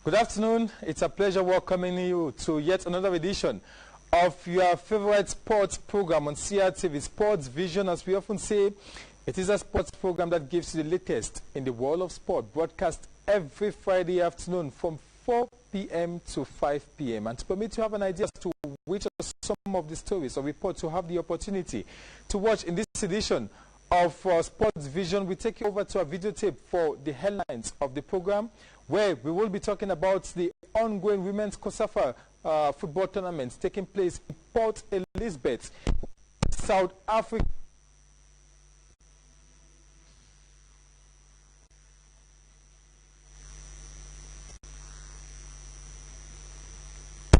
Good afternoon. It's a pleasure welcoming you to yet another edition of your favorite sports program on CRTV, Sports Vision. As we often say, it is a sports program that gives you the latest in the world of sport, broadcast every Friday afternoon from 4 p.m. to 5 p.m. And to permit you have an idea as to which are some of the stories or reports you have the opportunity to watch in this edition of Sports Vision, we take you over to a videotape for the headlines of the program, where we will be talking about the ongoing women's COSAFA football tournaments taking place in Port Elizabeth, South Africa.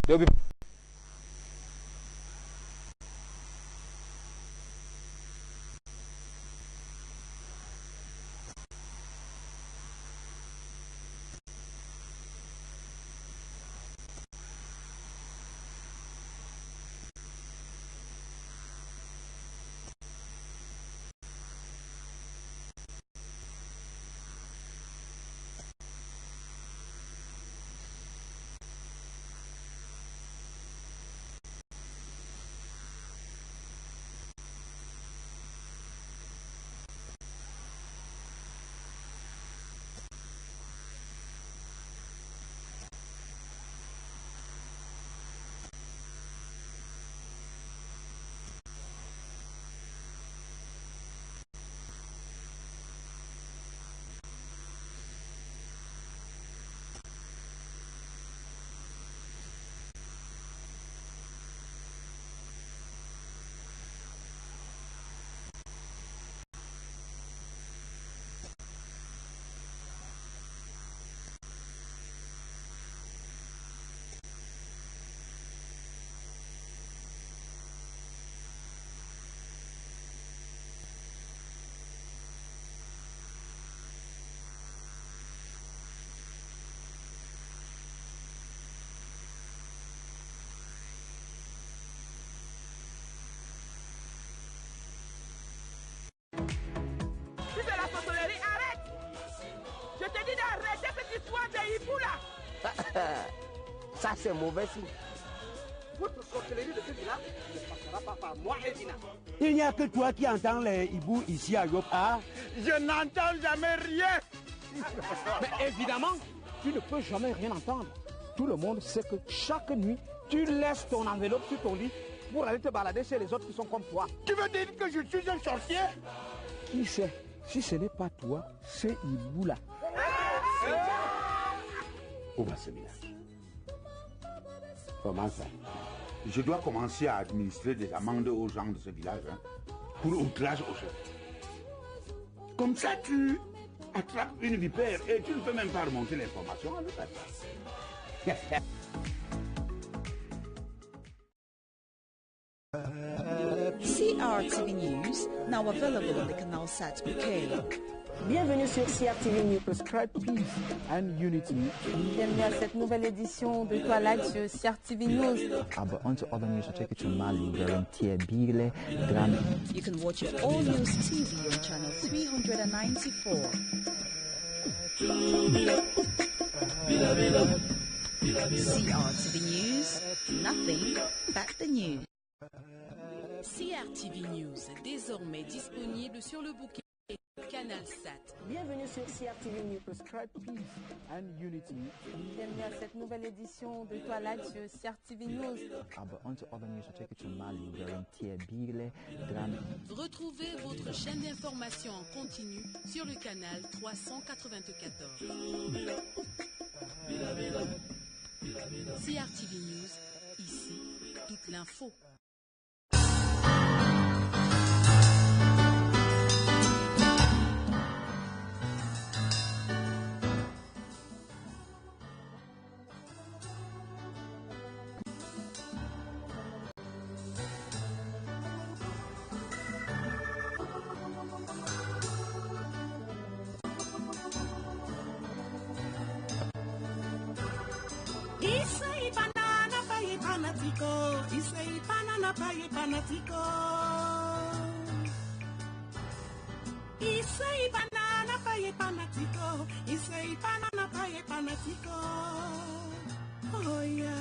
There will be ça c'est mauvais signe. Votre sorcellerie de ce village ne passera pas par moi, Edina. Il n'y a que toi qui entends les hiboux ici à Yopa. Je n'entends jamais rien. Mais évidemment, tu ne peux jamais rien entendre. Tout le monde sait que chaque nuit, tu laisses ton enveloppe sur ton lit pour aller te balader chez les autres qui sont comme toi. Tu veux dire que je suis un sorcier? Qui sait, si ce n'est pas toi, c'est hibou là. Où va ce village? Comment ça? Je dois commencer à administrer des amendes aux gens de ce village, hein, pour outrage au chef. Comme ça, tu attrapes une vipère et tu ne peux même pas remonter l'information à l'autre. CRTV News, now available on the Canal Sat bouquet. Bienvenue sur CRTV News. Prescribe peace and unity. Bienvenue à cette nouvelle édition de Twilight sur CRTV News. Aber onto other news, take it to Mali, wherein Tiebile, Grand. You can watch it all News TV on channel 394. CRTV News, nothing but the news. CRTV News, désormais disponible sur le bouquet Canal Sat. Bienvenue sur CRTV News. Prescribe peace and unity. Bienvenue à cette nouvelle édition de Twilight sur CRTV News. Aber onto other news, take it to Mali, wherein Tiebile, Grand. Retrouvez votre chaîne d'information en continu sur le canal 394. CRTV News, ici, toute l'info. Oh yeah.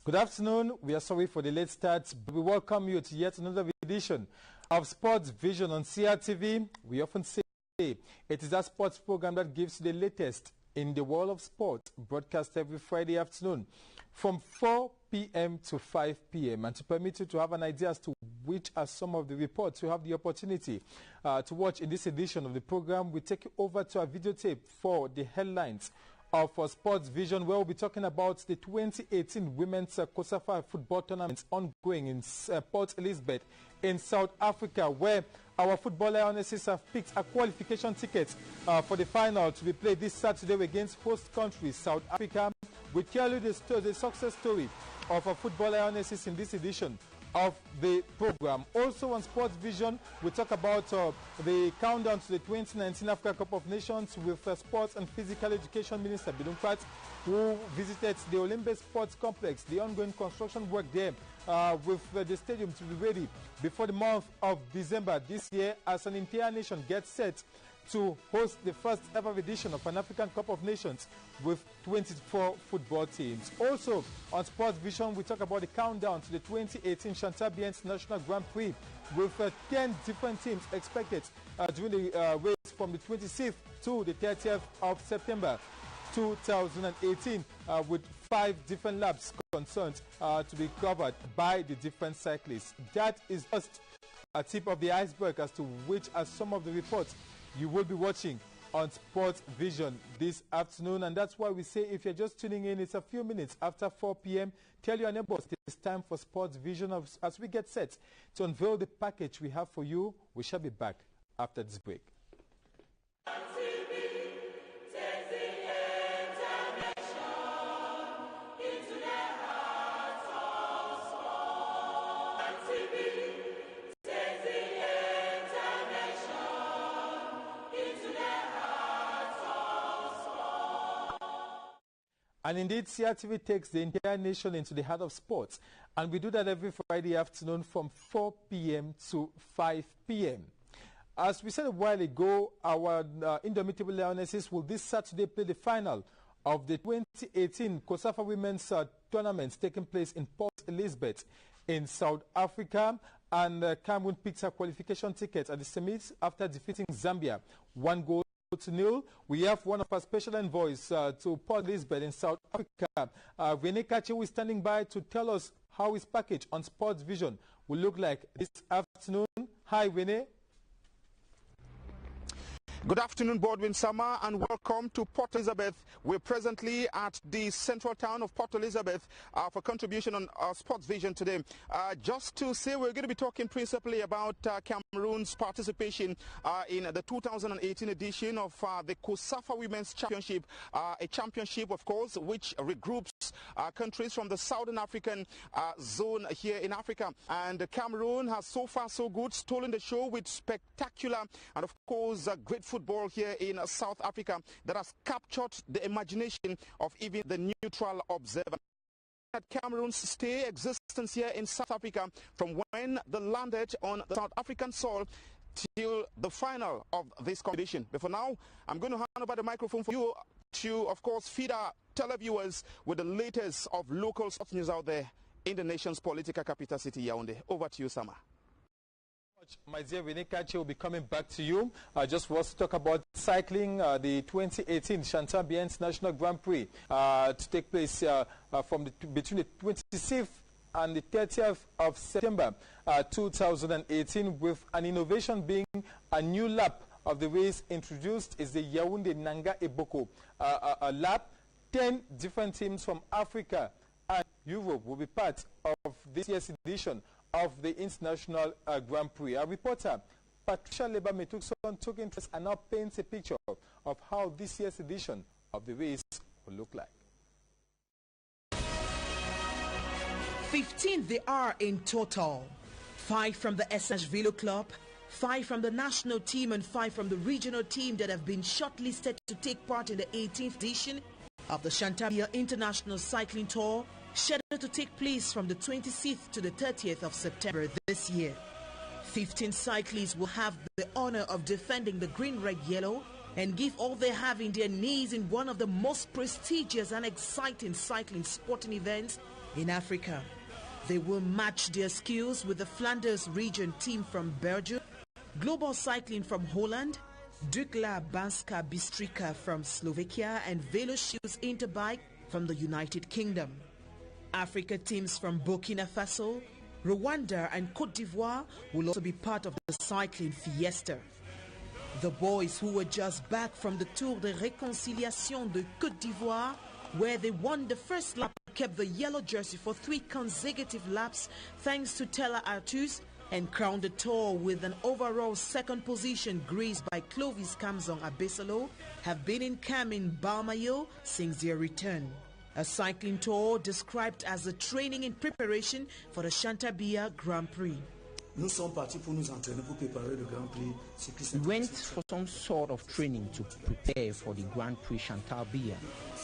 Good afternoon. We are sorry for the late start, but we welcome you to yet another edition of Sports Vision on CRTV. We often say it is a sports program that gives you the latest in the world of sport, broadcast every Friday afternoon from 4 p.m. to 5 p.m. And to permit you to have an idea as to which are some of the reports you have the opportunity to watch in this edition of the program, we take you over to our videotape for the headlines of Sports Vision, where we'll be talking about the 2018 Women's COSAFA football tournament ongoing in Port Elizabeth in South Africa, where our football lionesses have picked a qualification ticket for the final to be played this Saturday against host country South Africa. We tell you the success story of our football lionesses in this edition of the program. Also on Sports Vision, we talk about the countdown to the 2019 Africa Cup of Nations with Sports and Physical Education Minister Bidumfat, who visited the Olympic Sports Complex, the ongoing construction work there with the stadium to be ready before the month of December this year as an entire nation gets set to host the first ever edition of an African Cup of Nations with 24 football teams. Also on Sports Vision, we talk about the countdown to the 2018 Chantabien National Grand Prix with 10 different teams expected during the race from the 26th to the 30th of September 2018 with 5 different laps concerned to be covered by the different cyclists. That is just a tip of the iceberg as to which are some of the reports you will be watching on Sports Vision this afternoon. And that's why we say if you're just tuning in, it's a few minutes after 4 p.m. Tell your neighbors it's time for Sports Vision. As we get set to unveil the package we have for you, we shall be back after this break. And indeed, CRTV takes the entire nation into the heart of sports. And we do that every Friday afternoon from 4 p.m. to 5 p.m. As we said a while ago, our Indomitable Lionesses will this Saturday play the final of the 2018 COSAFA Women's Tournament taking place in Port Elizabeth in South Africa. And Cameroon picked her qualification ticket at the semis after defeating Zambia 1-0. We have one of our special envoys to Port Elizabeth in South Africa. Rene Kache, who is standing by to tell us how his package on Sports Vision will look like this afternoon. Hi, Winnie. Good afternoon, Bodwin Sama, and welcome to Port Elizabeth. We're presently at the central town of Port Elizabeth for contribution on Sports Vision today. Just to say, we're going to be talking principally about Cameroon's participation in the 2018 edition of the COSAFA Women's Championship, a championship, of course, which regroups countries from the Southern African zone here in Africa. And Cameroon has so far so good, stolen the show with spectacular and, of course, great football here in South Africa that has captured the imagination of even the neutral observer. Cameroon's stay existence here in South Africa from when they landed on the South African soil till the final of this competition. But for now, I'm going to hand over the microphone for you to, of course, feed our televiewers with the latest of local sports news out there in the nation's political capital city, Yaoundé. Over to you, Sama. My dear Winikachi, will be coming back to you. Just was to talk about cycling, the 2018 Chantal Biya International Grand Prix to take place between the 26th and the 30th of September 2018, with an innovation being a new lap of the race introduced is the Yaoundé Nanga Eboko lap. 10 different teams from Africa and Europe will be part of this year's edition of the International Grand Prix. Our reporter, Patricia Leba-Metukson, took interest and now paints a picture of how this year's edition of the race will look like. 15 there are in total. 5 from the SH Velo Club, 5 from the national team and 5 from the regional team that have been shortlisted to take part in the 18th edition of the Chantal Biya International Cycling Tour, scheduled to take place from the 26th to the 30th of September this year. 15 cyclists will have the honor of defending the green, red, yellow and give all they have in their knees in one of the most prestigious and exciting cycling sporting events in Africa. They will match their skills with the Flanders region team from Belgium, Global Cycling from Holland, Dukla Banska Bystrica from Slovakia, and Veloshoes Interbike from the United Kingdom. Africa teams from Burkina Faso, Rwanda and Cote d'Ivoire will also be part of the cycling fiesta. The boys who were just back from the Tour de Réconciliation de Cote d'Ivoire, where they won the first lap, kept the yellow jersey for 3 consecutive laps thanks to Tella Artus, and crowned the tour with an overall second position graced by Clovis Kamzong Abesolo, have been in camp in Bamayo since their return. A cycling tour described as a training in preparation for the Chantal Biya Grand Prix. We went for some sort of training to prepare for the Grand Prix Chantal Biya.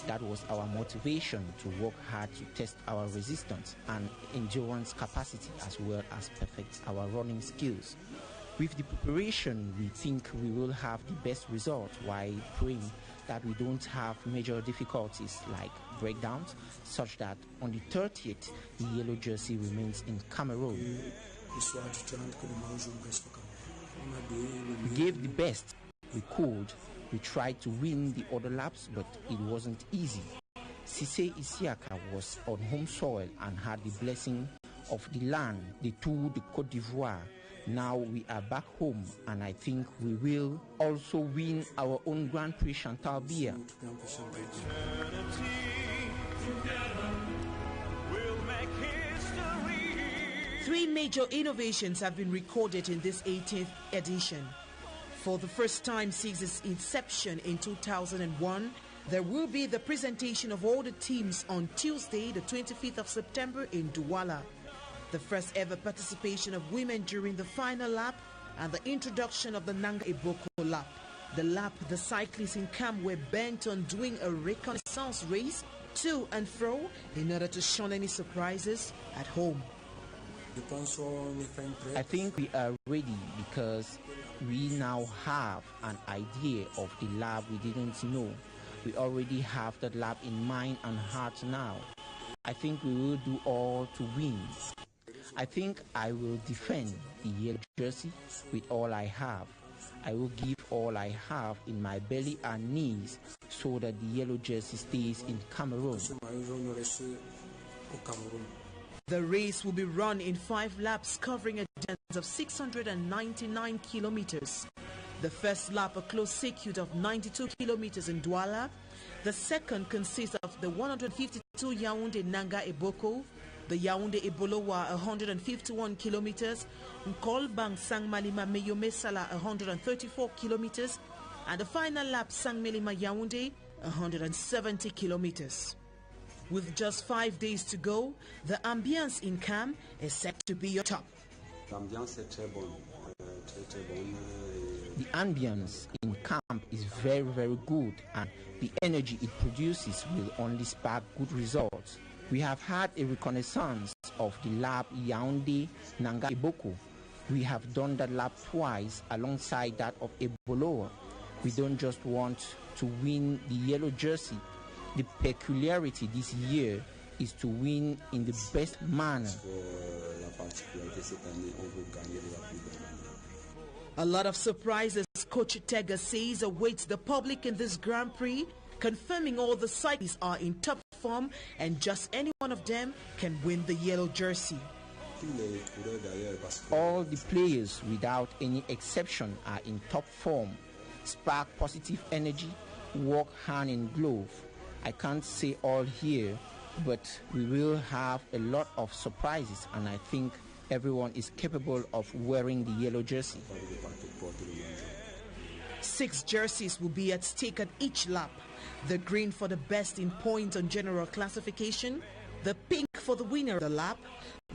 That was our motivation to work hard to test our resistance and endurance capacity, as well as perfect our running skills. With the preparation, we think we will have the best result, while praying that we don't have major difficulties like breakdowns, such that on the 30th, the yellow jersey remains in Cameroon. We gave the best we could. We tried to win the other laps, but it wasn't easy. Cissé Isiaka was on home soil and had the blessing of the land, the Tour de Côte d'Ivoire. Now we are back home, and I think we will also win our own Grand Prix Chantal Biya. 3 major innovations have been recorded in this 18th edition. For the first time since its inception in 2001, there will be the presentation of all the teams on Tuesday, the 25th of September in Douala. The first ever participation of women during the final lap, and the introduction of the Nanga Eboko lap. The lap the cyclists in camp were bent on doing a reconnaissance race to and fro in order to shun any surprises at home. I think we are ready because we now have an idea of the lap we didn't know. We already have that lap in mind and heart now. I think we will do all to win. I think I will defend the yellow jersey with all I have. I will give all I have in my belly and knees so that the yellow jersey stays in Cameroon. The race will be run in 5 laps covering a distance of 699 kilometers. The first lap, a closed circuit of 92 kilometers in Douala. The second consists of the 152 Yaoundé Nanga Eboko, the Yaoundé Ebolowa 151 kilometers, Nkolbang Sangmalima Meyome Sala 134 kilometers, and the final lap Sangmelima Yaoundé 170 kilometers. With just 5 days to go, the ambience in camp is set to be your top. The ambience in camp is very, very good, and the energy it produces will only spark good results. We have had a reconnaissance of the lap Yaoundé Nanga Eboko. We have done that lap twice alongside that of Eboloa. We don't just want to win the yellow jersey. The peculiarity this year is to win in the best manner. A lot of surprises, Coach Tega says, awaits the public in this Grand Prix, confirming all the cyclists are in top form and just any one of them can win the yellow jersey. All the players, without any exception, are in top form, spark positive energy, work hand in glove. I can't say all here, but we will have a lot of surprises, and I think everyone is capable of wearing the yellow jersey. 6 jerseys will be at stake at each lap. The green for the best in points on general classification, the pink for the winner of the lap,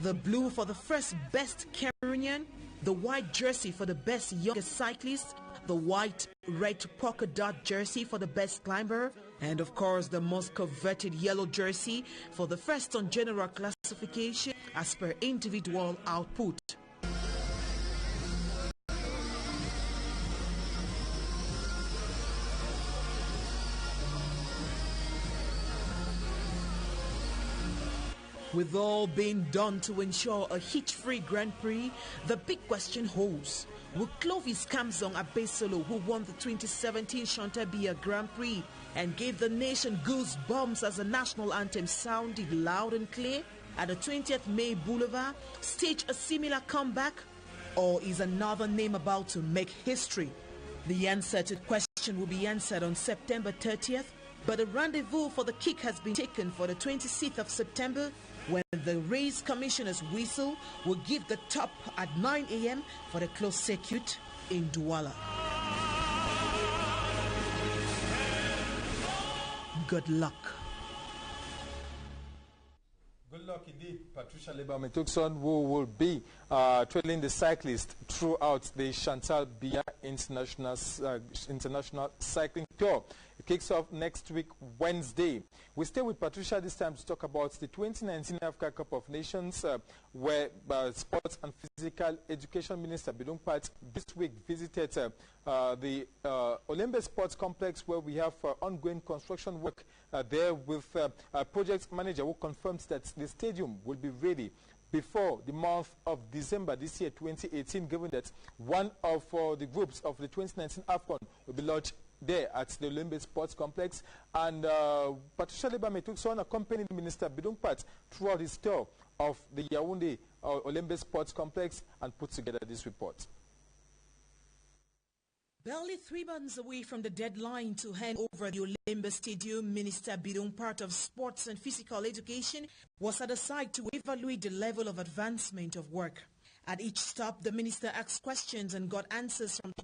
the blue for the first best Cameroonian, the white jersey for the best youngest cyclist, the white red polka dot jersey for the best climber, and of course the most coveted yellow jersey for the first on general classification as per individual output. With all being done to ensure a hitch-free Grand Prix, the big question holds: will Clovis Kamzong Abesolo, who won the 2017 Chantabia Grand Prix and gave the nation goosebumps as the national anthem sounded loud and clear at the 20th May Boulevard, stage a similar comeback? Or is another name about to make history? The answer to the question will be answered on September 30th, but a rendezvous for the kick has been taken for the 26th of September, when the race commissioner's whistle will give the top at 9 a.m. for the closed circuit in Douala. Good luck. Good luck indeed, Patricia Lebame-Tuxon, who will be trailing the cyclist throughout the Chantal Biya International Cycling Tour. It kicks off next week, Wednesday. We stay with Patricia this time to talk about the 2019 Africa Cup of Nations, where Sports and Physical Education Minister Bidung Pat this week visited the Olembe Sports Complex, where we have ongoing construction work there with a project manager who confirms that the stadium will be ready before the month of December this year, 2018, given that one of the groups of the 2019 AFCON will be launched there at the Olembe Sports Complex. And Patricia Lebame-Tuxon accompanied Minister Bidung Pat throughout his tour of the Yaoundé Olembe Sports Complex and put together this report. Barely 3 months away from the deadline to hand over the Olembe Stadium, Minister Bidung Pat of Sports and Physical Education was at the site to evaluate the level of advancement of work. At each stop, the minister asked questions and got answers from the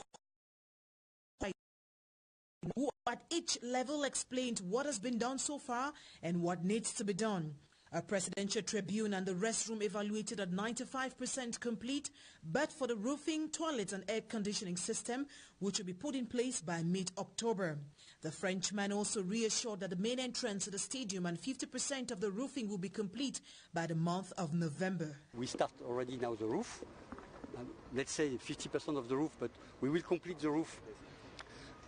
who at each level explained what has been done so far and what needs to be done. A presidential tribune and the restroom evaluated at 95% complete, but for the roofing, toilets and air conditioning system, which will be put in place by mid-October. The Frenchman also reassured that the main entrance to the stadium and 50% of the roofing will be complete by the month of November. We start already now the roof, let's say 50% of the roof, but we will complete the roof.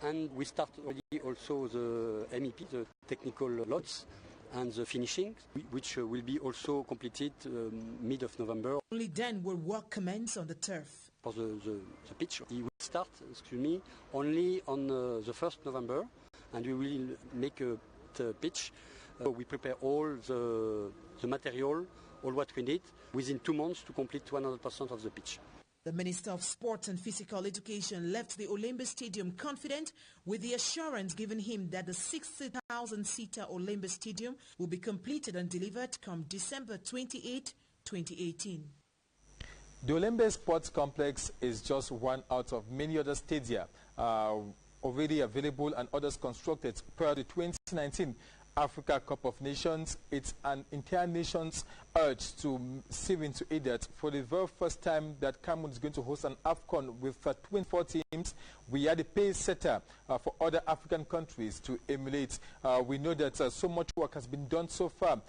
And we start already also the MEP, the technical lots, and the finishing, which will be also completed mid of November. Only then will work commence on the turf. For the pitch, it will start, only on the 1st November, and we will make a pitch. We prepare all the material, all what we need within 2 months to complete 100% of the pitch. The Minister of Sports and Physical Education left the Olembe Stadium confident with the assurance given him that the 60,000-seater Olembe Stadium will be completed and delivered come December 28, 2018. The Olembe Sports Complex is just one out of many other stadia already available and others constructed prior to 2019 Africa Cup of Nations. It's an entire nation's urge to sieve into it for the very first time that Cameroon is going to host an AFCON with 24 teams. We are the pace setter for other African countries to emulate. We know that so much work has been done so far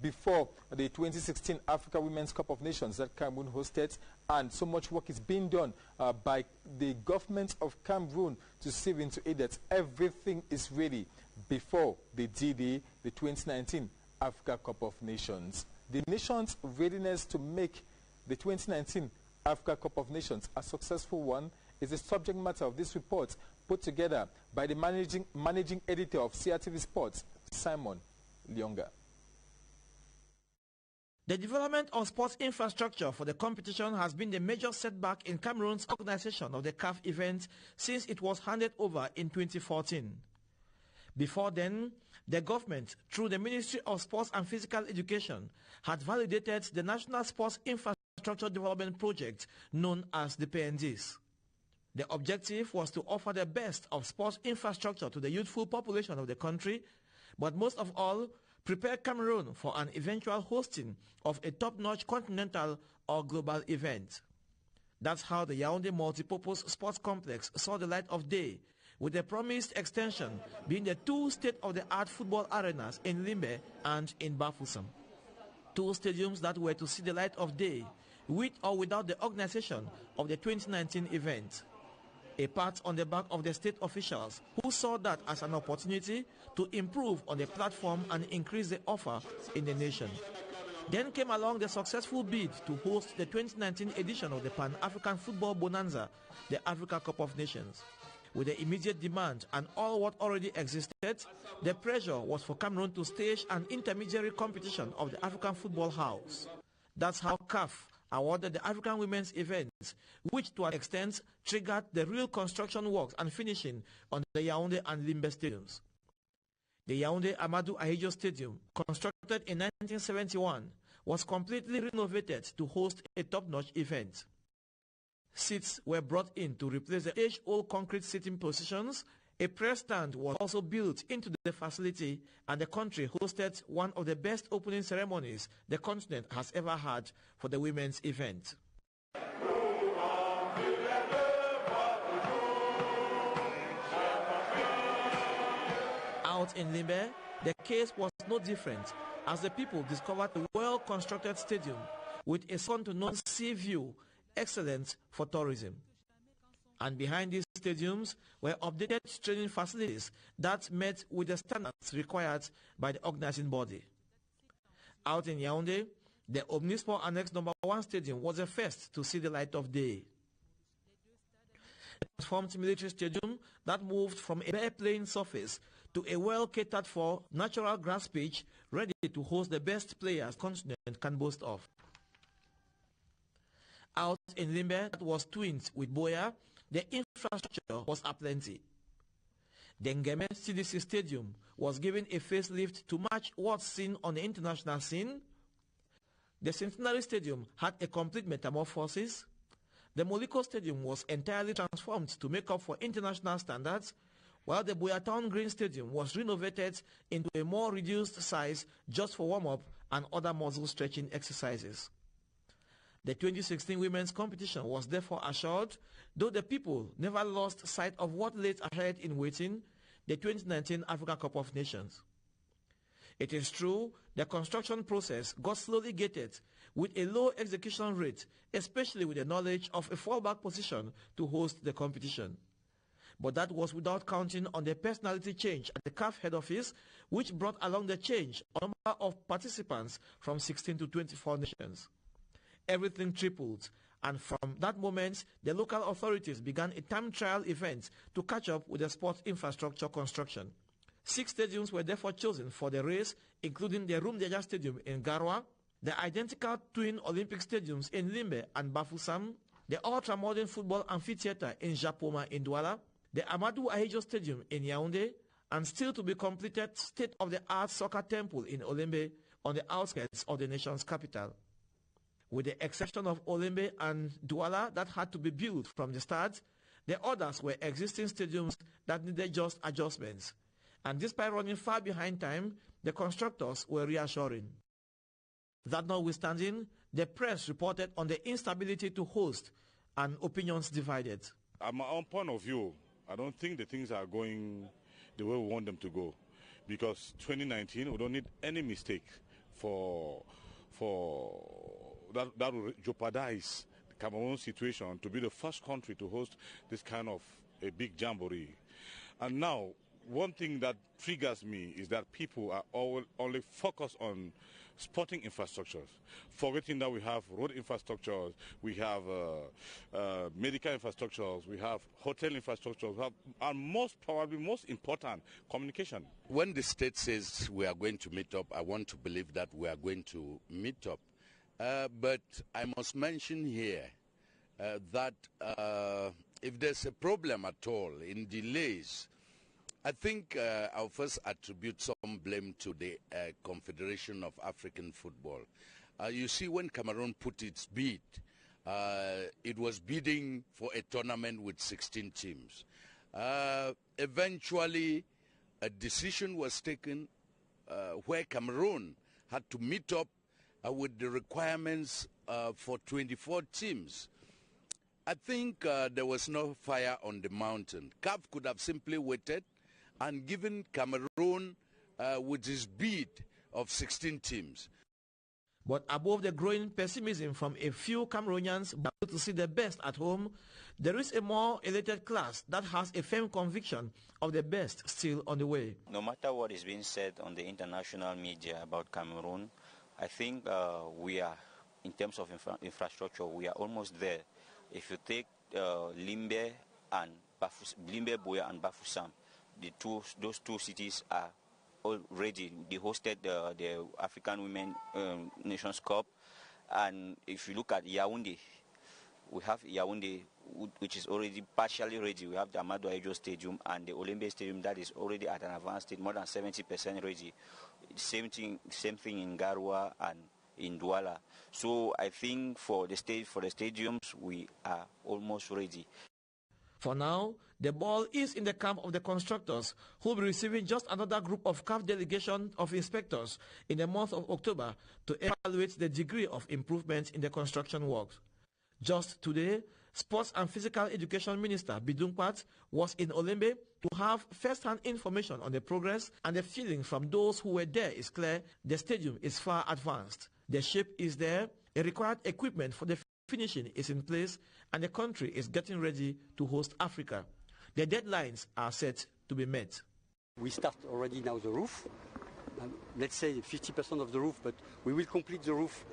before the 2016 Africa Women's Cup of Nations that Cameroon hosted, and so much work is being done by the government of Cameroon to sieve into it that everything is ready before the D-Day, the 2019 Africa Cup of Nations. The nation's readiness to make the 2019 Africa Cup of Nations a successful one is the subject matter of this report put together by the managing editor of CRTV Sports, Simon Lyonga. The development of sports infrastructure for the competition has been the major setback in Cameroon's organization of the CAF event since it was handed over in 2014. Before then, the government, through the Ministry of Sports and Physical Education, had validated the National Sports Infrastructure Development Project known as the PNDs. The objective was to offer the best of sports infrastructure to the youthful population of the country, but most of all, prepare Cameroon for an eventual hosting of a top-notch continental or global event. That's how the Yaoundé Multipurpose Sports Complex saw the light of day, with the promised extension being the 2 state-of-the-art football arenas in Limbe and in Bafoussam. 2 stadiums that were to see the light of day, with or without the organization of the 2019 event. A pat on the back of the state officials who saw that as an opportunity to improve on the platform and increase the offer in the nation. Then came along the successful bid to host the 2019 edition of the Pan-African Football Bonanza, the Africa Cup of Nations. With the immediate demand and all what already existed, the pressure was for Cameroon to stage an intermediary competition of the African Football House. That's how CAF awarded the African Women's events, which to an extent triggered the real construction works and finishing on the Yaoundé and Limbe stadiums. The Yaoundé Amadou Ahidjo Stadium, constructed in 1971, was completely renovated to host a top-notch event. Seats were brought in to replace the age-old concrete seating positions. A press stand was also built into the facility, and the country hosted one of the best opening ceremonies the continent has ever had for the women's event. Out in Limbe, the case was no different, as the people discovered a well-constructed stadium with a second-to-none sea view, excellent for tourism. And behind these stadiums were updated training facilities that met with the standards required by the organizing body. Out in Yaoundé, the Omnisport Annex No. 1 stadium was the first to see the light of day. The transformed military stadium that moved from a bare playing surface to a well-catered for natural grass pitch ready to host the best players the continent can boast of. Out in Limbe, that was twinned with Boya, the infrastructure was aplenty. The Ngeme CDC Stadium was given a facelift to match what's seen on the international scene. The Centenary Stadium had a complete metamorphosis. The Moliko Stadium was entirely transformed to make up for international standards, while the Boyatown Green Stadium was renovated into a more reduced size just for warm-up and other muscle stretching exercises. The 2016 women's competition was therefore assured, though the people never lost sight of what lay ahead in waiting, the 2019 Africa Cup of Nations. It is true, the construction process got slowly gated with a low execution rate, especially with the knowledge of a fallback position to host the competition. But that was without counting on the personality change at the CAF head office, which brought along the change on the number of participants from 16 to 24 nations. Everything tripled, and from that moment, the local authorities began a time trial event to catch up with the sports infrastructure construction. 6 stadiums were therefore chosen for the race, including the Rumdeja Stadium in Garwa, The identical twin Olympic stadiums in Limbe and Bafoussam, the ultra-modern football amphitheater in Japoma in Douala, the Amadou Ahidjo Stadium in Yaoundé, and still to be completed state-of-the-art soccer temple in Olembe on the outskirts of the nation's capital. With the exception of Olembe and Douala that had to be built from the start, the others were existing stadiums that needed just adjustments. And despite running far behind time, the constructors were reassuring. That notwithstanding, the press reported on the instability to host and opinions divided. At my own point of view, I don't think the things are going the way we want them to go. Because 2019, we don't need any mistake for that will jeopardize the Cameroon situation to be the first country to host this kind of a big jamboree. And now, one thing that triggers me is that people are only focused on sporting infrastructures, forgetting that we have road infrastructures, we have medical infrastructures, we have hotel infrastructures, we have, and probably most important, communication. When the state says we are going to meet up, I want to believe that we are going to meet up. But I must mention here that if there's a problem at all in delays, I think I'll first attribute some blame to the Confederation of African Football. You see, when Cameroon put its bid, it was bidding for a tournament with 16 teams. Eventually, a decision was taken where Cameroon had to meet up with the requirements for 24 teams. I think there was no fire on the mountain. CAF could have simply waited and given Cameroon with his bid of 16 teams. But above the growing pessimism from a few Cameroonians to see the best at home, there is a more elated class that has a firm conviction of the best still on the way. No matter what is being said on the international media about Cameroon, I think we are, in terms of infrastructure, we are almost there. If you take Limbe, Buea and Bafoussam, those two cities are already, they hosted the African Women Nations Cup. And if you look at Yaoundé, we have Yaoundé, which is already partially ready. We have the Amadou Ahidjo Stadium and the Olembe Stadium that is already at an advanced state, more than 70% ready. Same thing in Garoua and in Douala. So I think for the stadiums, we are almost ready. For now, the ball is in the camp of the constructors, who will be receiving just another group of CAF delegation of inspectors in the month of October to evaluate the degree of improvement in the construction works. Just today, Sports and Physical Education Minister Bidunpat was in Olembe to have first-hand information on the progress, and the feeling from those who were there is clear: the stadium is far advanced. The shape is there, a required equipment for the finishing is in place, and the country is getting ready to host Africa. The deadlines are set to be met. We start already now the roof. Let's say 50% of the roof, but we will complete the roof.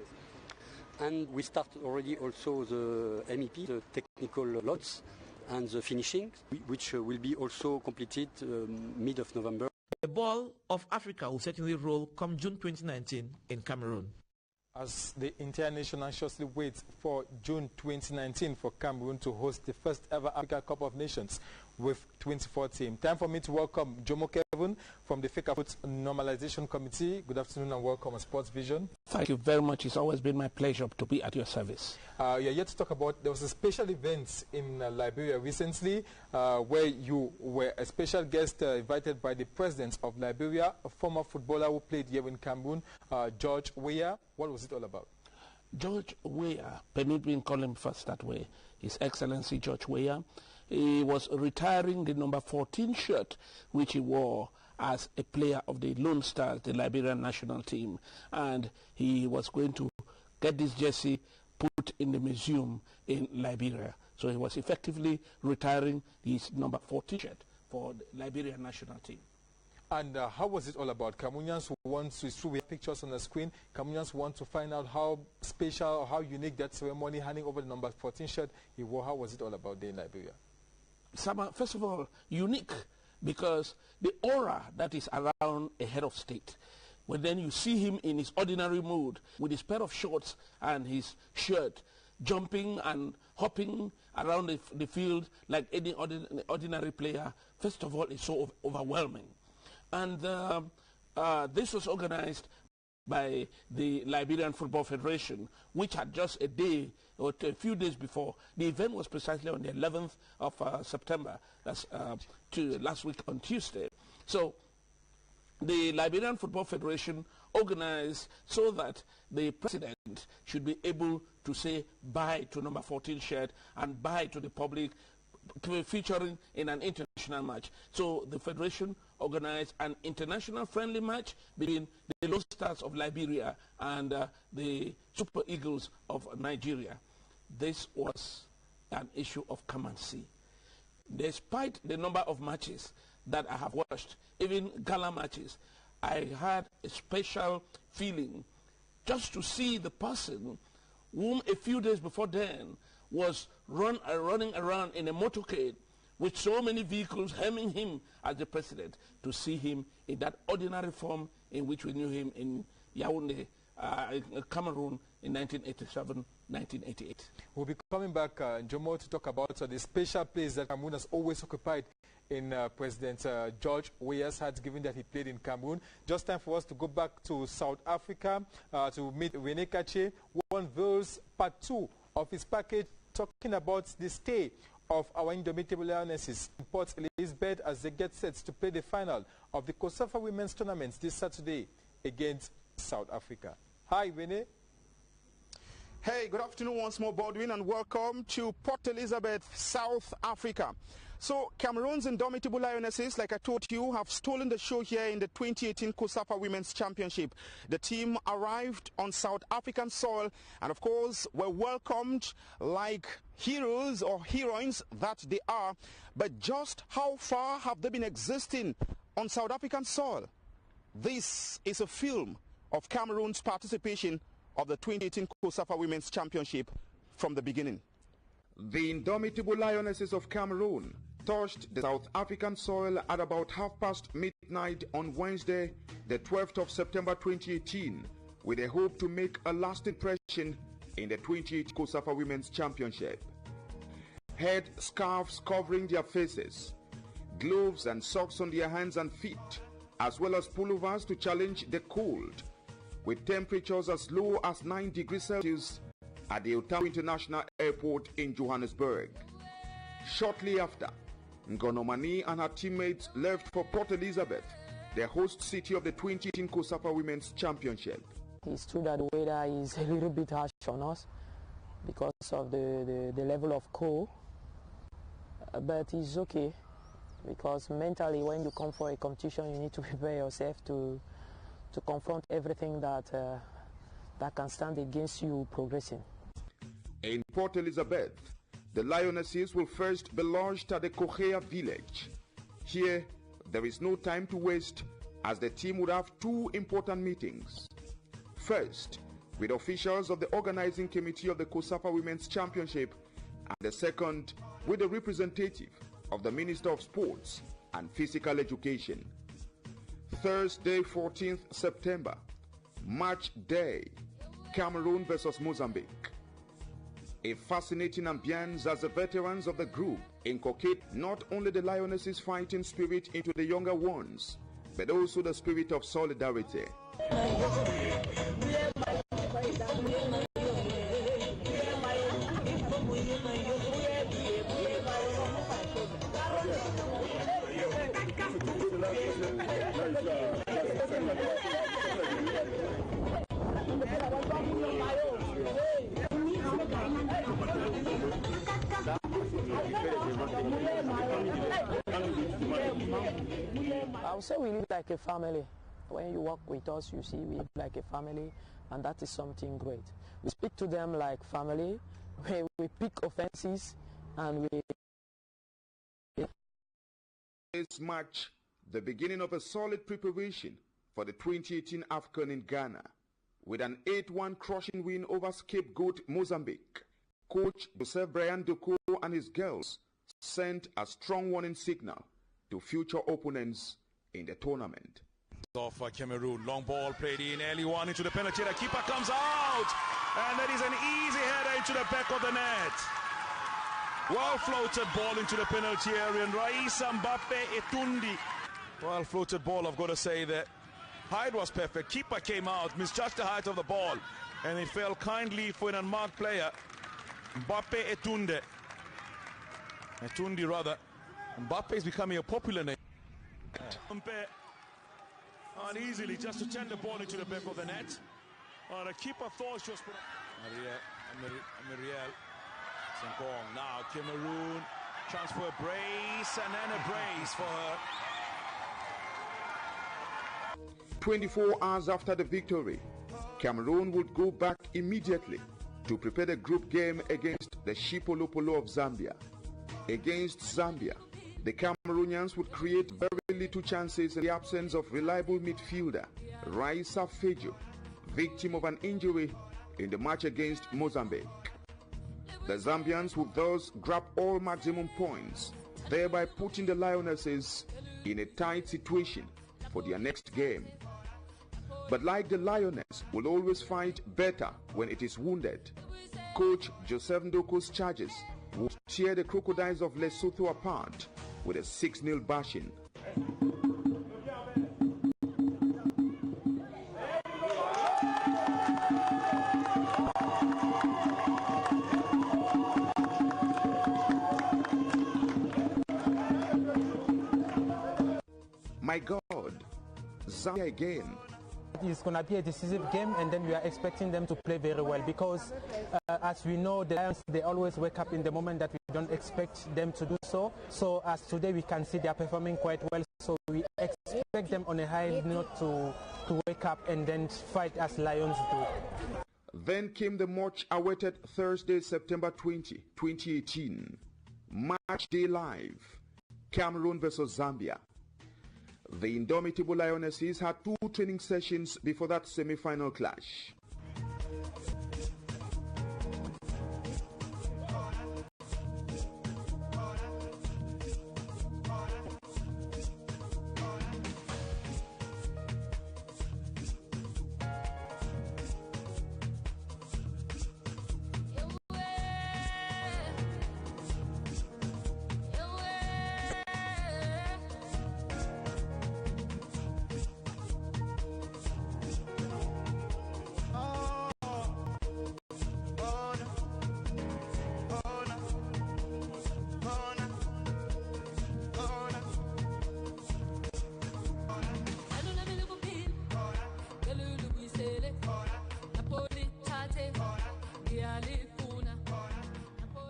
And we start already also the MEP, the technical lots, and the finishing, which will be also completed mid of November. The ball of Africa will certainly roll come June 2019 in Cameroon. As the entire nation anxiously waits for June 2019 for Cameroon to host the first ever Africa Cup of Nations with 24 teams. Time for me to welcome Jomo Kevin from the FICAFOOT Normalization Committee. Good afternoon and welcome on Sports Vision. Thank you very much. It's always been my pleasure to be at your service. You're here to talk about, there was a special event in Liberia recently where you were a special guest invited by the president of Liberia, a former footballer who played here in Cameroon, George Weah. What was it all about? George Weah, permit me to call him first that way, His Excellency George Weah. He was retiring the number 14 shirt which he wore as a player of the Lone Stars, the Liberian national team, and he was going to get this jersey put in the museum in Liberia. So he was effectively retiring his number 14 shirt for the Liberian national team. And how was it all about? Cameroonians want to see pictures on the screen. Cameroonians want to find out how special or how unique that ceremony handing over the number 14 shirt he wore. How was it all about there in Liberia? First of all, unique because the aura that is around a head of state, when then you see him in his ordinary mood with his pair of shorts and his shirt, jumping and hopping around the field like any ordinary player, first of all, it's so overwhelming. And this was organized by the Liberian Football Federation, which had just a day or a few days before. The event was precisely on the 11th of September, that's last week on Tuesday. So the Liberian Football Federation organized so that the president should be able to say bye to number 14 shirt and bye to the public, featuring in an international match. So the federation organized an international friendly match between the Lone Stars of Liberia and the Super Eagles of Nigeria. This was an issue of come and see. Despite the number of matches that I have watched, even gala matches, I had a special feeling just to see the person whom a few days before then was running around in a motorcade with so many vehicles hemming him as the president, to see him in that ordinary form in which we knew him in Yaoundé, Cameroon in 1987, 1988. We'll be coming back, Jomo, to talk about the special place that Cameroon has always occupied in President George Weah's heart, given that he played in Cameroon. Just time for us to go back to South Africa to meet Rene Kache, who unveils part 2 of his package, talking about the stay of our indomitable Lionesses in Port Elizabeth as they get set to play the final of the COSAFA Women's Tournament this Saturday against South Africa. Hi, Rene. Hey, good afternoon once more, Baldwin, and welcome to Port Elizabeth, South Africa. So, Cameroon's indomitable Lionesses, like I told you, have stolen the show here in the 2018 COSAFA Women's Championship. The team arrived on South African soil and, of course, were welcomed like heroes or heroines that they are. But just how far have they been existing on South African soil? This is a film of Cameroon's participation of the 2018 COSAFA Women's Championship from the beginning. The indomitable Lionesses of Cameroon touched the South African soil at about midnight on Wednesday, the 12th of September 2018, with a hope to make a lasting impression in the 2018 COSAFA Women's Championship. Head scarves covering their faces, gloves and socks on their hands and feet, as well as pullovers to challenge the cold, with temperatures as low as 9 degrees Celsius at the Otago International Airport in Johannesburg. Shortly after, Ngonomani and her teammates left for Port Elizabeth, the host city of the 2018 COSAFA Women's Championship. It's true that the weather is a little bit harsh on us because of the level of cold, but it's okay, because mentally when you come for a competition you need to prepare yourself to confront everything that can stand against you progressing. In Port Elizabeth, the Lionesses will first be lodged at the Kohea village. Here, there is no time to waste, as the team would have 2 important meetings. First, with officials of the organizing committee of the COSAFA Women's Championship, and the second, with the representative of the Minister of Sports and Physical Education. Thursday, 14th September, match day, Cameroon versus Mozambique. A fascinating ambience as the veterans of the group inculcate not only the Lionesses' fighting spirit into the younger ones, but also the spirit of solidarity. I would say we live like a family. When you work with us, you see we live like a family, and that is something great. We speak to them like family. We pick offenses, and we... This match, the beginning of a solid preparation for the 2018 AFCON in Ghana. With an 8-1 crushing win over scapegoat Mozambique, coach Joseph Brian Doko and his girls sent a strong warning signal to future opponents in the tournament. of Cameroon. Long ball played in, early one into the penalty. The keeper comes out, and that is an easy header into the back of the net. Well floated ball into the penalty area, and Raissa Mbappe Etundi. Well floated ball, I've got to say that height was perfect. Keeper came out, misjudged the height of the ball, and it fell kindly for an unmarked player. Mbappe Etundi. Etundi rather. Mbappe is becoming a popular name. And easily just to turn the ball into the back of the net. The keeper thought she was put up. Marielle Senkong. Now Cameroon. Chance for a brace, and then a brace for her. 24 hours after the victory, Cameroon would go back immediately to prepare the group game against the Chipolopolo of Zambia. Against Zambia, the Cameroonians would create very little chances in the absence of reliable midfielder Raissa Fejo, victim of an injury in the match against Mozambique. The Zambians would thus grab all maximum points, thereby putting the Lionesses in a tight situation for their next game. But like the Lioness will always fight better when it is wounded, coach Joseph Ndoko's charges would tear the Crocodiles of Lesotho apart with a 6-0 bashing. My God, Zambia again. It's going to be a decisive game, and then we are expecting them to play very well because as we know, the Lions, they always wake up in the moment that we don't expect them to do so. So as today we can see they are performing quite well, so we expect them on a high note to wake up and then fight as Lions do. Then came the much awaited Thursday, September 20, 2018. Match day live, Cameroon versus Zambia. The indomitable Lionesses had 2 training sessions before that semi-final clash.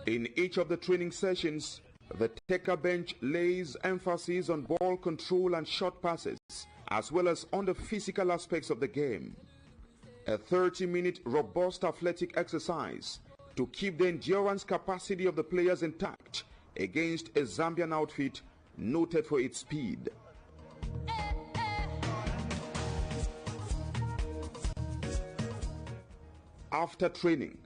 In each of the training sessions, the Teka bench lays emphasis on ball control and short passes, as well as on the physical aspects of the game. A 30-minute robust athletic exercise to keep the endurance capacity of the players intact against a Zambian outfit noted for its speed. After training,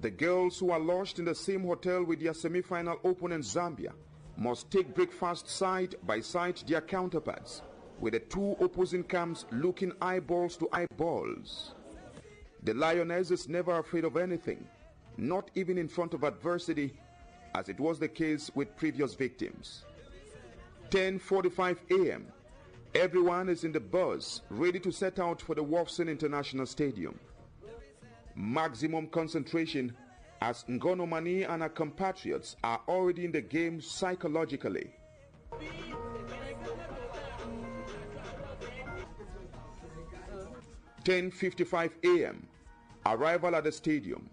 the girls who are lodged in the same hotel with their semi-final opponent Zambia must take breakfast side by side their counterparts, with the 2 opposing camps looking eyeballs to eyeballs. The Lioness is never afraid of anything, not even in front of adversity, as it was the case with previous victims. 10:45 a.m. Everyone is in the bus, ready to set out for the Wolfson International Stadium. Maximum concentration, as Ngono Mani and her compatriots are already in the game psychologically. (10:55 a.m. Arrival at the stadium.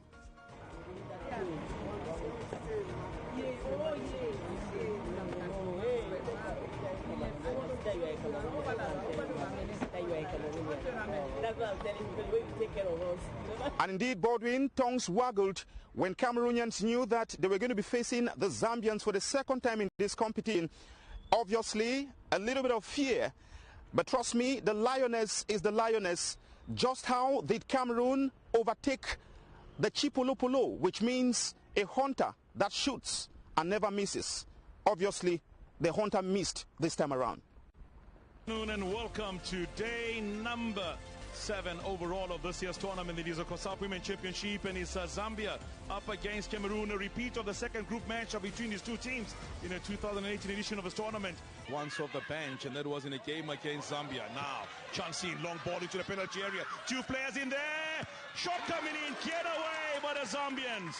And indeed, Baldwin, tongues waggled when Cameroonians knew that they were going to be facing the Zambians for the second time in this competition. Obviously, a little bit of fear. But trust me, the Lioness is the Lioness. Just how did Cameroon overtake the Chipolopolo, which means a hunter that shoots and never misses? Obviously, the hunter missed this time around. And welcome to day number 7 overall of this year's tournament. It is a COSAFA Women's Championship, and it's Zambia up against Cameroon. A repeat of the second group match between these two teams in a 2018 edition of this tournament. Once off the bench, and that was in a game against Zambia. Now, Chansey, long ball into the penalty area. 2 players in there. Shot coming in, cleared away by the Zambians.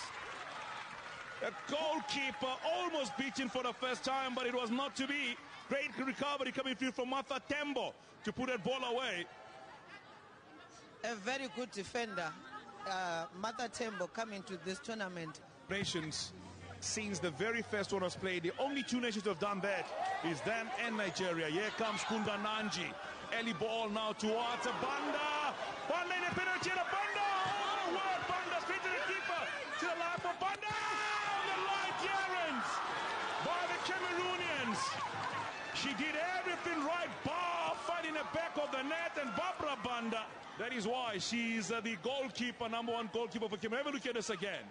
The goalkeeper almost beaten for the first time, but it was not to be. Great recovery coming through from Martha Tembo to put that ball away. A very good defender, Martha Tembo, coming to this tournament. Nations, since the very first one was played, the only 2 nations who have done that is them and Nigeria. Here comes Kunda Nanji. Early ball now towards Banda. Banda in the penalty area. Banda! Oh, word! Banda straight to the keeper. To the line for Banda! The line clearance by the Cameroonians. She did everything right, bar finding the back of the net, and Barbara Banda. That is why she's the goalkeeper, number 1 goalkeeper for Cameroon. Have a look at this again.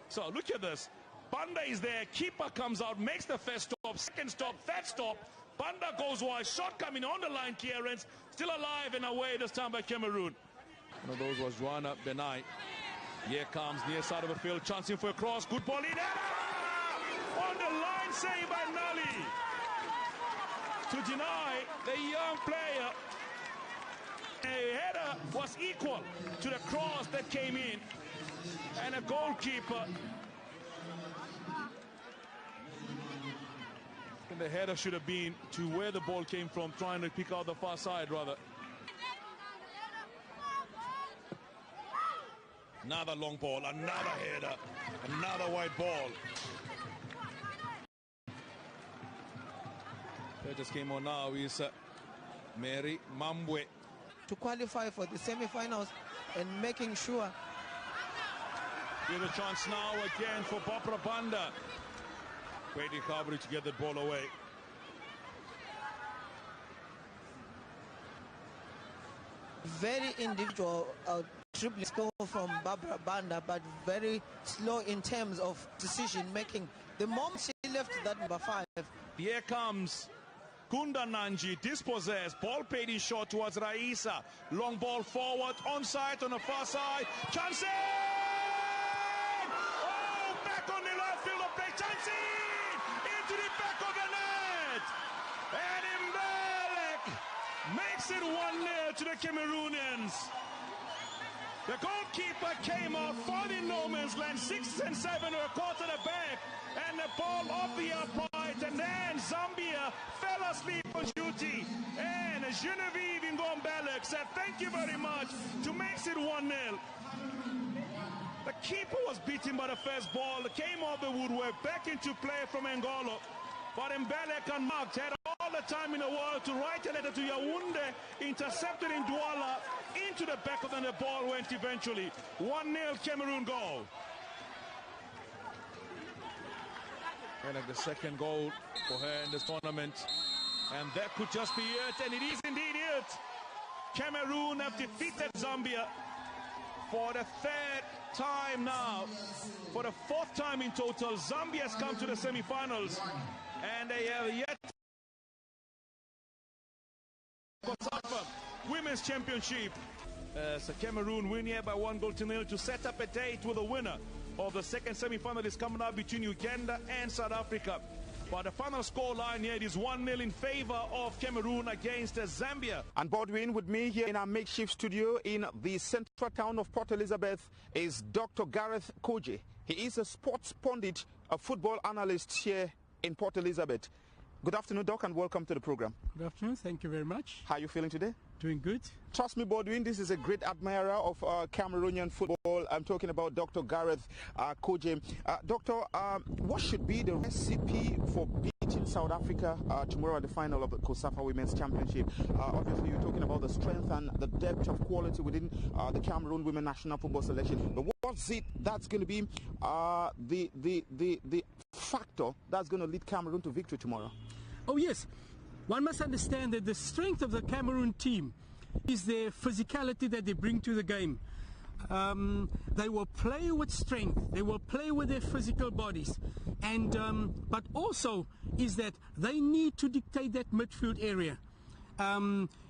So look at this. Banda is there, keeper comes out, makes the first stop, second stop, third stop. Banda goes wide, shot coming on the line clearance, still alive and away this time by Cameroon. One of those was Joanna Benai. Here comes near side of the field, chancing for a cross, good ball in. On the line, saved by Nali. To deny the young player. A header was equal to the cross that came in, and a goalkeeper. And the header should have been to where the ball came from, trying to pick out the far side rather. Another long ball, another header, another wide ball. That just came on now is Mary Mambwe. To qualify for the semi-finals and making sure. Here's a chance now again for Barbara Banda. Great recovery to get the ball away. Very individual dribbling score from Barbara Banda, but very slow in terms of decision making. The moment she left that number 5. Here comes Kunda Nanji, dispossessed, ball paid in short towards Raisa. Long ball forward, onside on the far side. Chansey! Oh, back on the left field of play. Chansey! Into the back of the net! And Mbelek makes it 1-0 to the Cameroonians. The goalkeeper came out, finding no man's land. 6 and 7 were caught at the back, and the ball off the upright, and then Zambia fell asleep on duty, and Genevieve Ngombelek said thank you very much to make it 1-0. The keeper was beaten by the first ball, came off the woodwork, back into play from Ngolo. But Mbelek and Mark had all the time in the world to write a letter to Yaounde, intercepted in Douala, into the back of the ball went eventually. 1-0 Cameroon goal. And the second goal for her in this tournament. And that could just be it, and it is indeed it. Cameroon have defeated Zambia for the 3rd time now. For the 4th time in total, Zambia has come to the semi-finals, and they have yet COSAFA Women's Championship. So Cameroon win here by 1-0 to set up a date with the winner of the second semi-final that is coming up between Uganda and South Africa. But the final score line here is 1-0 in favor of Cameroon against Zambia. And Bodwin, with me here in our makeshift studio in the central town of Port Elizabeth is Dr. Gareth Koji. He is a sports pundit, a football analyst here in Port Elizabeth. Good afternoon, Doc, and welcome to the program. Good afternoon. Thank you very much. How are you feeling today? Doing good. Trust me, Bodwin, this is a great admirer of Cameroonian football. I'm talking about Dr. Gareth Koji. Doctor, what should be the recipe for beating South Africa tomorrow at the final of the COSAFA Women's Championship? Obviously, you're talking about the strength and the depth of quality within the Cameroon Women National Football Selection. But what's it that's going to be the factor that's going to lead Cameroon to victory tomorrow? Oh, yes. One must understand that the strength of the Cameroon team is their physicality that they bring to the game. They will play with strength, they will play with their physical bodies, and but also is that they need to dictate that midfield area.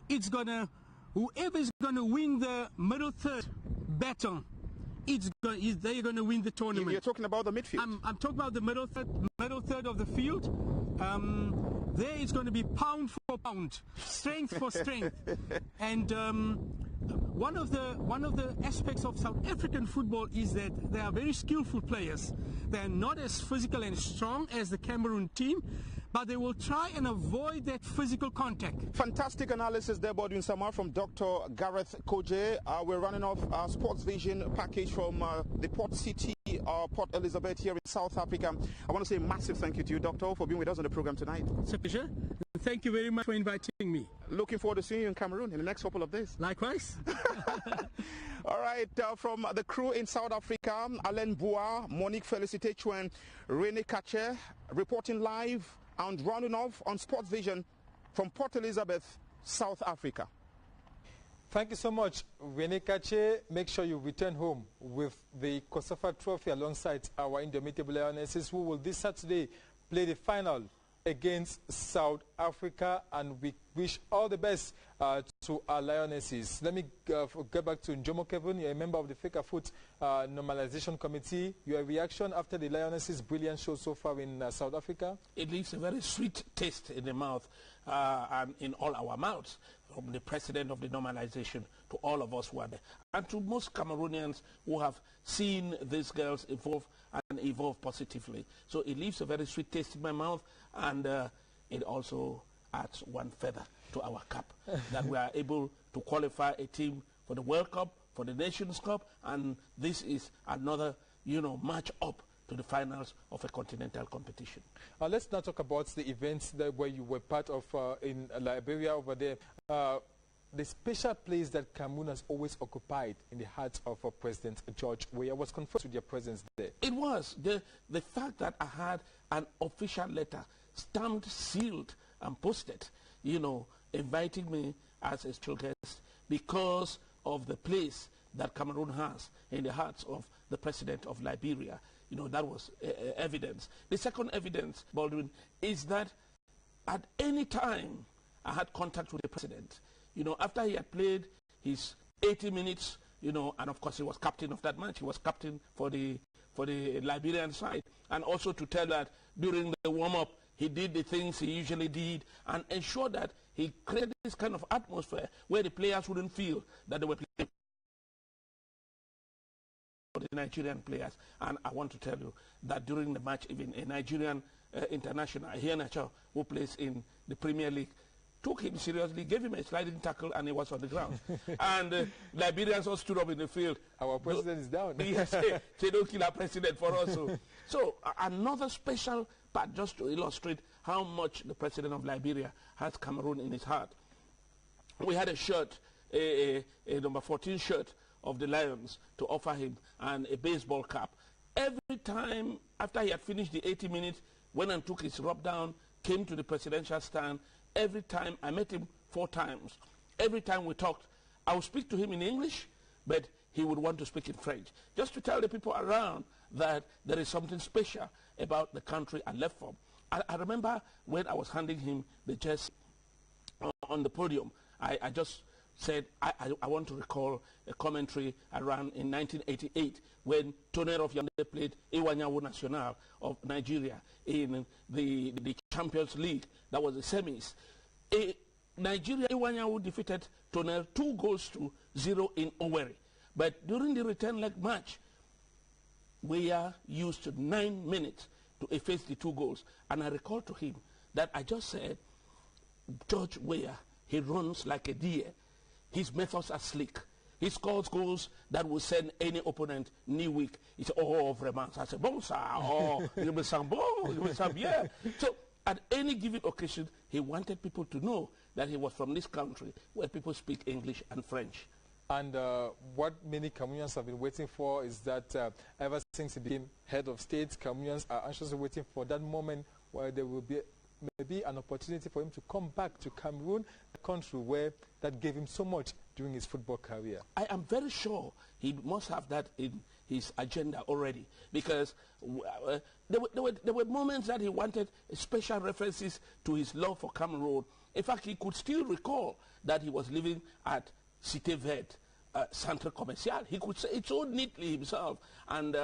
It's gonna, whoever is gonna win the middle third battle, they're gonna win the tournament. You're talking about the midfield. I'm talking about the middle third of the field. There it's going to be pound for pound, strength for strength, and one of the aspects of South African football is that they are very skillful players. They are not as physical and strong as the Cameroon team, but they will try and avoid that physical contact. Fantastic analysis there, Bodwin Samar, from Dr. Gareth Koje. We're running off our Sports Vision package from the port city, Port Elizabeth here in South Africa. I want to say a massive thank you to you, Doctor, for being with us on the program tonight. It's a pleasure. Thank you very much for inviting me. Looking forward to seeing you in Cameroon in the next couple of days. Likewise. All right, from the crew in South Africa, Alain Bois, Monique Felicite Chuen, Rene Kache, reporting live and rounding off on Sports Vision from Port Elizabeth, South Africa. Thank you so much, Rene Kache. Make sure you return home with the COSAFA trophy alongside our indomitable Lionesses, who will this Saturday play the final against South Africa, and we wish all the best to our Lionesses. Let me get back to Njomo Kevin. You're a member of the Fecafoot Normalization Committee. Your reaction after the Lionesses' brilliant show so far in South Africa? It leaves a very sweet taste in the mouth and in all our mouths, from the president of the normalization to all of us who are there, and to most Cameroonians who have seen these girls evolve and evolve positively. So it leaves a very sweet taste in my mouth, and it also adds one feather to our cap that we are able to qualify a team for the World Cup, for the Nations Cup, and this is another, match up to the finals of a continental competition. Let's now talk about the events where you were part of in Liberia over there. The special place that Cameroon has always occupied in the hearts of President George Weah was confirmed with your presence there. It was. The fact that I had an official letter stamped, sealed, and posted, inviting me as a special guest because of the place that Cameroon has in the hearts of the president of Liberia. That was evidence. The second evidence, Baldwin, is that at any time I had contact with the president, after he had played his 80 minutes, and of course he was captain of that match. He was captain for the Liberian side. And also to tell that during the warm-up, he did the things he usually did and ensured that he created this kind of atmosphere where the players wouldn't feel that they were playing for the Nigerian players. And I want to tell you that during the match, even a Nigerian international, Iheanacho, who plays in the Premier League, took him seriously, gave him a sliding tackle, and he was on the ground. And Liberians all stood up in the field. Our president is down. Yes, they don't kill our president for us. So another special part, just to illustrate how much the president of Liberia has Cameroon in his heart. We had a shirt, a number 14 shirt of the Lions to offer him, and a baseball cap. Every time after he had finished the 80 minutes, went and took his rub down, came to the presidential stand. Every time, I met him 4 times. Every time we talked, I would speak to him in English, but he would want to speak in French, just to tell the people around that there is something special about the country I left from. I remember when I was handing him the jersey on the podium, I just said, I want to recall a commentary around in 1988 when Tonnerre of Yaoundé played Iwanyawo National of Nigeria in the Champions League. That was the semis. Nigeria, Iwanyawo defeated Tonnerre 2-0 in Owerri. But during the return leg match, Weah used 9 minutes to efface the 2 goals. And I recall to him that I just said, George Weah, he runs like a deer. His methods are slick. He scores goals that will send any opponent knee weak. He said, oh, vraiment, I said, bon, ça, oh, il me sent bon, il me sent bien. So at any given occasion, he wanted people to know that he was from this country where people speak English and French. And what many Cameroonians have been waiting for is that ever since he became head of state, Cameroonians are anxiously waiting for that moment where there will be maybe an opportunity for him to come back to Cameroon, a country where that gave him so much during his football career. I am very sure he must have that in his agenda already, because there were moments that he wanted special references to his love for Cameroon In fact, he could still recall that he was living at Cité Verte, Centre Commercial. He could say it so neatly himself, and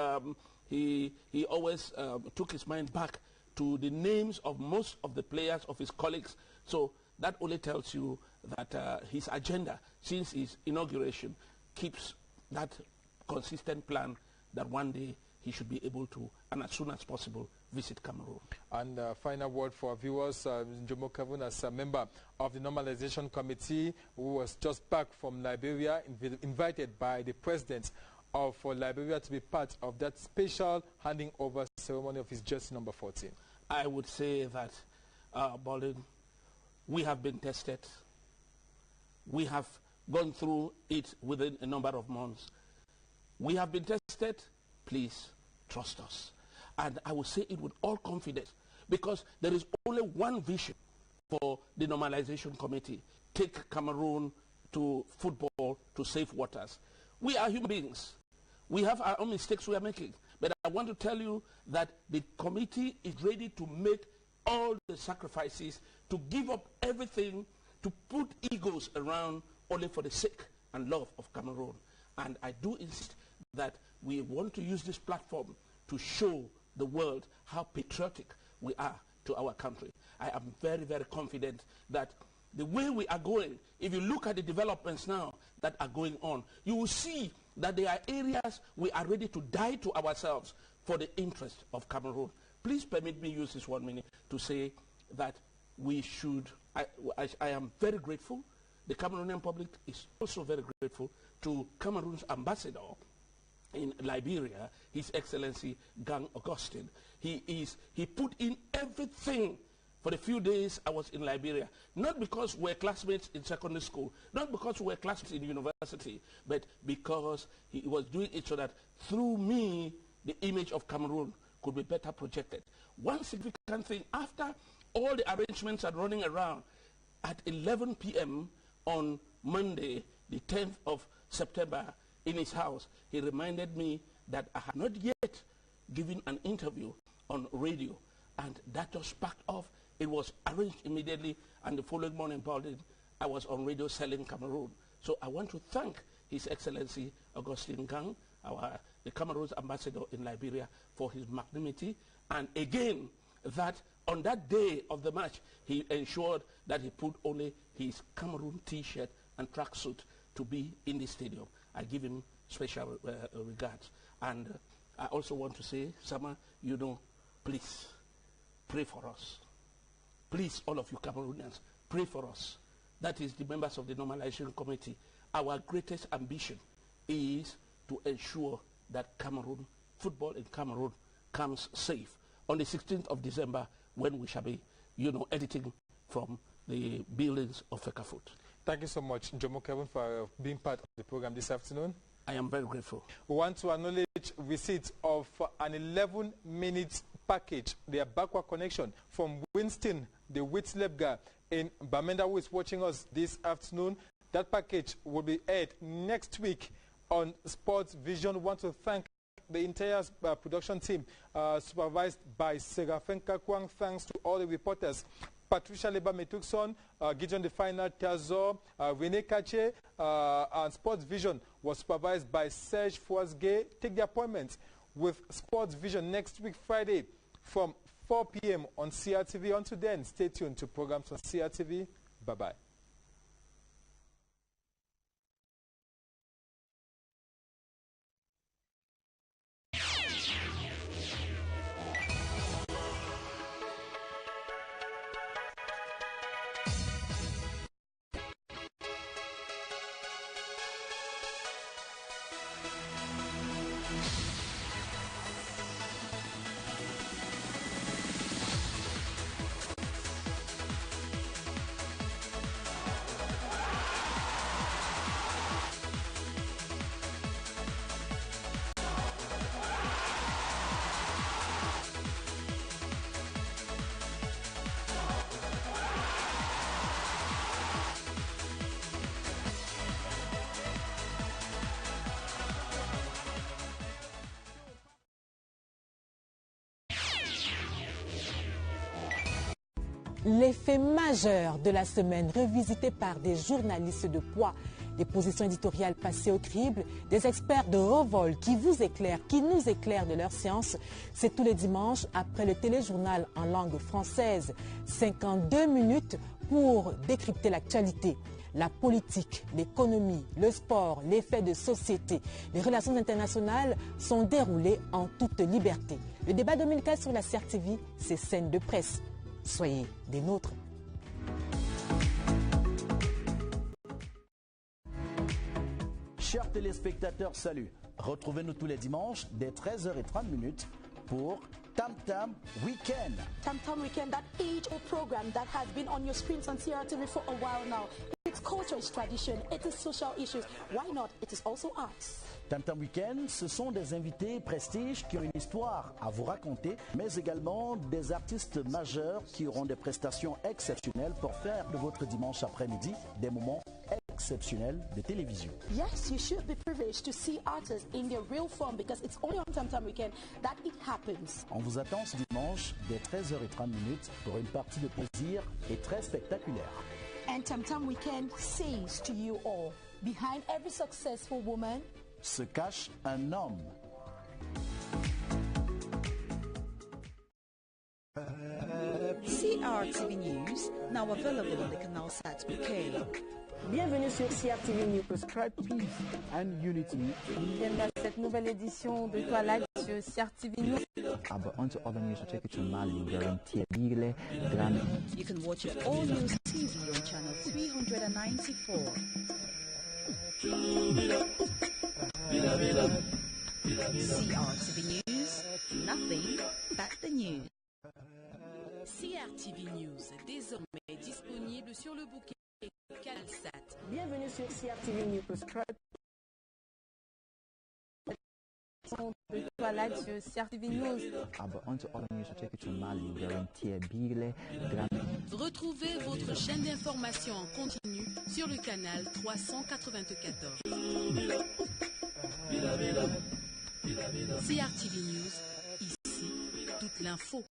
he always took his mind back to the names of most of the players of his colleagues. So that only tells you that his agenda since his inauguration keeps that consistent plan that one day he should be able to, and as soon as possible, visit Cameroon. And final word for viewers, Njomo Kevin, as a member of the Normalization Committee, who was just back from Liberia, invited by the president of Liberia to be part of that special handing over ceremony of his jersey number 14. I would say that, Bolin, we have been tested. We have gone through it within a number of months. We have been tested. Please trust us. And I will say it with all confidence, because there is only one vision for the Normalization Committee: take Cameroon to football, to safe waters. We are human beings. We have our own mistakes we are making. But I want to tell you that the committee is ready to make all the sacrifices, to give up everything, to put egos around only for the sake and love of Cameroon. And I do insist that we want to use this platform to show the world how patriotic we are to our country. I am very, very confident that the way we are going, if you look at the developments now that are going on, you will see that there are areas we are ready to die to ourselves for the interest of Cameroon. Please permit me use this 1 minute to say that we should, I am very grateful. The Cameroonian public is also very grateful to Cameroon's ambassador in Liberia, His Excellency Gang Augustine. He put in everything for the few days I was in Liberia, not because we're classmates in secondary school, not because we're classmates in university, but because he was doing it so that through me, the image of Cameroon could be better projected. One significant thing, after all the arrangements are running around, at 11 p.m. on Monday, the 10th of September, in his house, he reminded me that I had not yet given an interview on radio, and that just sparked off. It was arranged immediately, and the following morning, I was on radio selling Cameroon. So I want to thank His Excellency Augustine Gang, the Cameroon's ambassador in Liberia, for his magnanimity, and again, that on that day of the match, he ensured that he put only his Cameroon T-shirt and tracksuit to be in the stadium. I give him special regards. And I also want to say, Sama, please pray for us. Please, all of you Cameroonians, pray for us. That is the members of the Normalization Committee. Our greatest ambition is to ensure that Cameroon, football in Cameroon, comes safe on the 16th of December, when we shall be, editing from the buildings of Fecafoot. Thank you so much, Njomo Kevin, for being part of the program this afternoon. I am very grateful. We want to acknowledge receipt of an 11-minute package, the backward connection from Winston, the Whitsleb in Bamenda, who is watching us this afternoon. That package will be aired next week on Sports Vision. We want to thank the entire production team, supervised by Serafenka Kwang. Thanks to all the reporters: Patricia Leba-Metukson, Gideon the Final Tazor, Rene Kache, and Sports Vision was supervised by Serge Fouasgue. Take the appointment with Sports Vision next week, Friday, from 4 p.m. on CRTV. Until then, stay tuned to programs on CRTV. Bye-bye. Les faits majeurs de la semaine revisités par des journalistes de poids, des positions éditoriales passées au crible, des experts de haut vol qui vous éclairent, qui nous éclairent de leur science. C'est tous les dimanches après le téléjournal en langue française. 52 minutes pour décrypter l'actualité. La politique, l'économie, le sport, les faits de société, les relations internationales sont déroulés en toute liberté. Le débat 2004 sur la CRTV, c'est scène de presse. Soyez des nôtres. Chers téléspectateurs, salut. Retrouvez-nous tous les dimanches dès 13h30 pour Tam Tam Weekend. Tam Tam Weekend, that age-old program that has been on your screens on CRTV for a while now. It's culture, it's tradition, it is social issues. Why not? It is also arts. Tam Tam Weekend, ce sont des invités prestige qui ont une histoire à vous raconter, mais également des artistes majeurs qui auront des prestations exceptionnelles pour faire de votre dimanche après-midi des moments exceptionnels de télévision. Yes, you should be privileged to see artists in their real form because it's only on Tam Tam Weekend that it happens. On vous attend ce dimanche dès 13h30 pour une partie de plaisir et très spectaculaire. And Tam Tam Weekend says to you all, behind every successful woman se cache un homme. CRTV News, now available on the Canal Sat UK. Bienvenue sur CRTV News. Prescribe peace and unity. Bienvenue à cette nouvelle édition de Toi Live sur CRTV News. Aber unter other news I take you to Mali, wherein Bile, Gran. You can watch it all news TV on channel 394. CRTV News, nothing but the news. CRTV News, désormais disponible sur le bouquet CalSat. Bienvenue sur CRTV News. Prescribe de Toi Live sur CRTV News. Aber unter other news I take you to Mali, wherein Bile, Gran. Retrouvez votre chaîne d'information en continu sur le canal 394. CRTV News, ici, toute l'info.